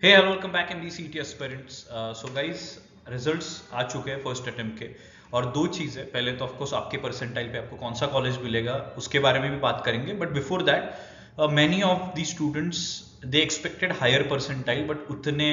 Hey hello welcome back in the CT aspirants. So guys, results आ चुके हैं first attempt के। और दो चीज़ है, पहले तो ऑफकोर्स आपके परसेंटाइल पे आपको कौन सा कॉलेज मिलेगा उसके बारे में भी बात करेंगे, but before that many of the students they expected higher percentile but उतने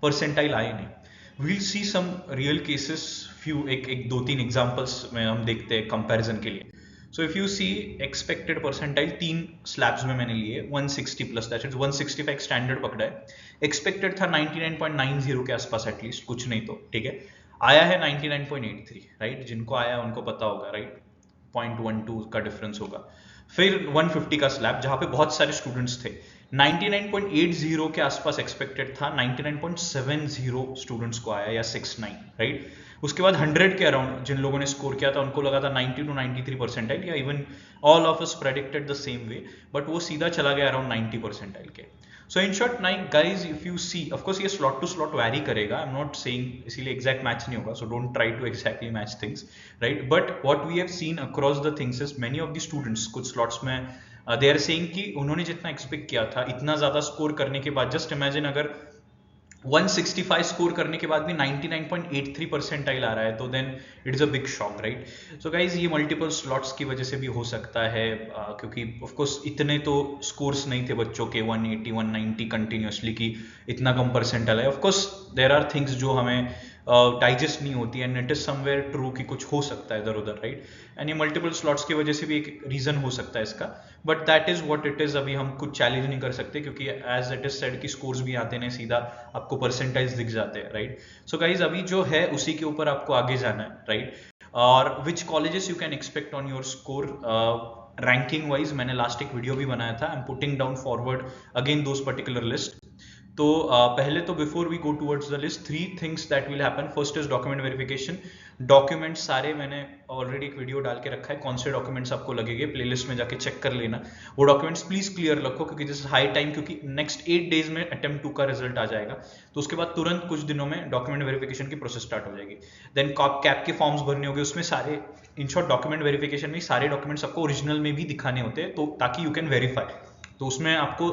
परसेंटाइल आए नहीं। We'll see some real cases, few एक एक दो तीन एग्जांपल्स में हम देखते हैं कंपैरिजन के लिए। So if you see expected percentile तीन स्लैब्स में मैंने लिए 160 प्लस, दैट इज 165 स्टैंडर्ड पकड़ा है। एक्सपेक्टेड था 99.90 के आसपास एटलीस्ट, कुछ नहीं तो ठीक है। आया है 99.83, राइट। जिनको आया उनको पता होगा, राइट। 0.12 का डिफरेंस होगा। फिर 150 का स्लैब जहां पे बहुत सारे स्टूडेंट्स थे, 99.80 के आसपास एक्सपेक्टेड था, 99.70 स्टूडेंट्स को आया, या 69, राइट। उसके बाद 100 के अराउंड जिन लोगों ने स्कोर किया था उनको लगा था 90 to 93 परसेंटाइल, या even all of us predicted the same way, but वो सीधा चला गया अराउंड 90 परसेंटाइल के। So in short nine guys, if you see, of course ये स्लॉट टू स्लॉट वैरी करेगा, आई एम नॉट सेइंग इसीलिए एग्जैक्ट मैच नहीं होगा, so don't try to exactly match things, right. But what we have seen across the things is many of the students कुछ slots में they are saying कि उन्होंने जितना expect किया था इतना ज्यादा स्कोर करने के बाद, जस्ट इमेजिन अगर 165 स्कोर करने के बाद भी 99.83 परसेंटाइल आ रहा है, तो then it is a big shock, right. So guys, ये मल्टीपल स्लॉट्स की वजह से भी हो सकता है, क्योंकि ऑफ कोर्स इतने तो स्कोर्स नहीं थे बच्चों के 180 190 कंटिन्यूसली की इतना कम परसेंटाइल है। Of course there are things जो हमें डाइजेस्ट नहीं होती, and it is somewhere true कि कुछ हो सकता है इधर उधर, राइट। एंड ये मल्टीपल स्लॉट्स की वजह से भी एक रीजन हो सकता है इसका, but that is what it is. अभी हम कुछ चैलेंज नहीं कर सकते, क्योंकि एज इट इज सेड की स्कोर्स भी आते हैं सीधा आपको परसेंटाइज दिख जाते हैं, राइट। सो गाइज, अभी जो है उसी के ऊपर आपको आगे जाना है, राइट। और which colleges you can expect on your score ranking wise, मैंने लास्ट एक वीडियो भी बनाया था, I am putting down forward again those particular list. तो पहले तो before we go towards the list, three things that will happen. First is document verification. Documents सारे मैंने ऑलरेडी एक वीडियो डाल के रखा है, कौन से डॉक्यूमेंट्स आपको लगेंगे, प्लेलिस्ट में जाके चेक कर लेना। वो डॉक्यूमेंट्स प्लीज क्लियर रखो, क्योंकि दिस इज हाई टाइम, क्योंकि नेक्स्ट 8 डेज में अटेम्प्ट 2 का रिजल्ट आ जाएगा, तो उसके बाद तुरंत कुछ दिनों में डॉक्यूमेंट वेरिफिकेशन की प्रोसेस स्टार्ट हो जाएगी। देन कैप के फॉर्म्स भरने होंगे, उसमें सारे, इन शॉर्ट डॉक्यूमेंट वेरिफिकेशन में सारे डॉक्यूमेंट्स आपको ओरिजिनल में भी दिखाने होते हैं, तो ताकि यू कैन वेरीफाई। तो उसमें आपको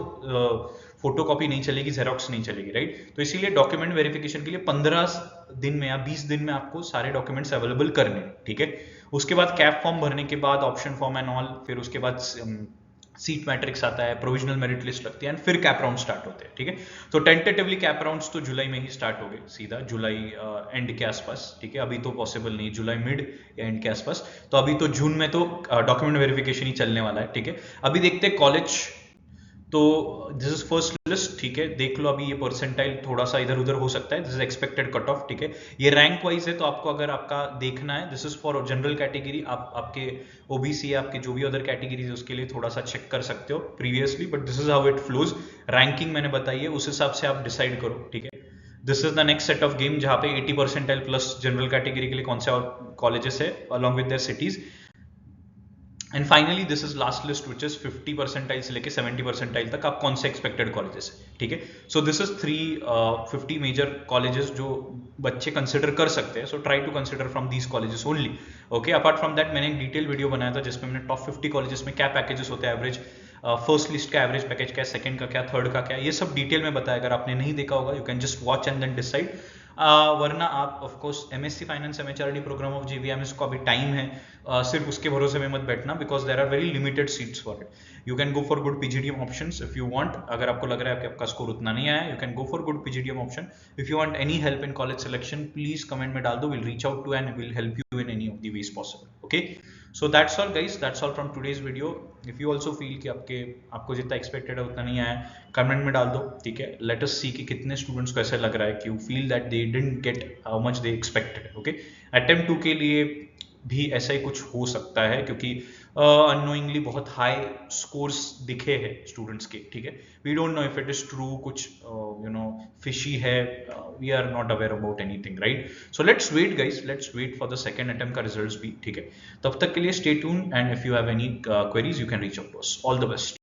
फोटो कॉपी नहीं चलेगी, जेरोक्स नहीं चलेगी, राइट। तो इसीलिए डॉक्यूमेंट वेरिफिकेशन के लिए 15 दिन में या 20 दिन में आपको सारे डॉक्यूमेंट्स अवेलेबल करने, ठीक है। उसके बाद कैप फॉर्म भरने के बाद ऑप्शन फॉर्म एंड ऑल, फिर उसके बाद सीट मैट्रिक्स आता है, प्रोविजनल मेरिट लिस्ट लगती है, एंड फिर कैप राउंड स्टार्ट होते हैं, ठीक है। तो टेंटेटिवली कैप राउंड्स तो जुलाई में ही स्टार्ट हो गए, सीधा जुलाई एंड के आसपास, ठीक है। अभी तो पॉसिबल नहीं, जुलाई मिड या एंड के आसपास, तो अभी तो जून में तो डॉक्यूमेंट वेरिफिकेशन ही चलने वाला है, ठीक है। अभी देखते हैं कॉलेज। तो दिस इज फर्स्ट लिस्ट, ठीक है। देख लो, अभी ये परसेंटाइल थोड़ा सा इधर उधर हो सकता है, this is expected cut off, ठीक है। ये रैंक वाइज है, तो आपको अगर आपका देखना है, this is for general category, आप आपके ओबीसी या आपके जो भी अदर कैटेगरीज है उसके लिए थोड़ा सा चेक कर सकते हो previously, but this is how it flows. Ranking मैंने बताई है, उस हिसाब से आप डिसाइड करो, ठीक है। This is the next set of game, जहां पे 80 परसेंटाइल प्लस जनरल कैटेगरी के लिए कौन से और कॉलेजेस है along with their cities. And finally this is last list, which is 50 percentile से लेके 70 परसेंटाइल तक आप कौन से एक्सपेक्टेड कॉलेजेस है, ठीक है। So this is 50 major colleges जो बच्चे कंसिडर कर सकते हैं, so try to consider from these colleges only, okay. Apart from that, मैंने एक डिटेल वीडियो बनाया था जिसमें मैंने टॉप 50 कॉलेजेस में क्या पैकेजेस होते हैं, एवरेज फर्स्ट लिस्ट का एवरेज पैकेज क्या है, सेकंड का क्या, थर्ड का क्या, ये सब डिटेल में बताया। अगर आपने नहीं देखा होगा, you can just watch and then decide. वरना आप of course MSc finance MHRD programme of GVMS को अभी टाइम है, सिर्फ उसके भरोसे में मत बैठना, because there are very limited seats for it. You can go for good PGDM options if you want. अगर आपको लग रहा है कि आपका स्कोर उतना नहीं आया, you can go for good PGDM option. If you want any help in college selection, please comment में डाल दो, will reach out to and will help you in any of the ways possible, okay. So that's all guys, that's all from today's video. If you also feel कि आपको जितना expected है उतना नहीं आया, कमेंट में डाल दो, ठीक है। लेट अस सी कि कितने स्टूडेंट्स को ऐसा लग रहा है कि you feel that they didn't get how much they expected, okay. Attempt 2 के लिए भी ऐसा ही कुछ हो सकता है, क्योंकि अननोइंगली बहुत हाई स्कोर्स दिखे हैं स्टूडेंट्स के, ठीक है। We don't know if it is true, कुछ यू नो फिशी है, we are not aware about anything, right. So let's wait guys, let's wait for the second attempt का results भी, ठीक है। तब तक के लिए stay tuned, and if you have any queries you can reach out to us. All the best.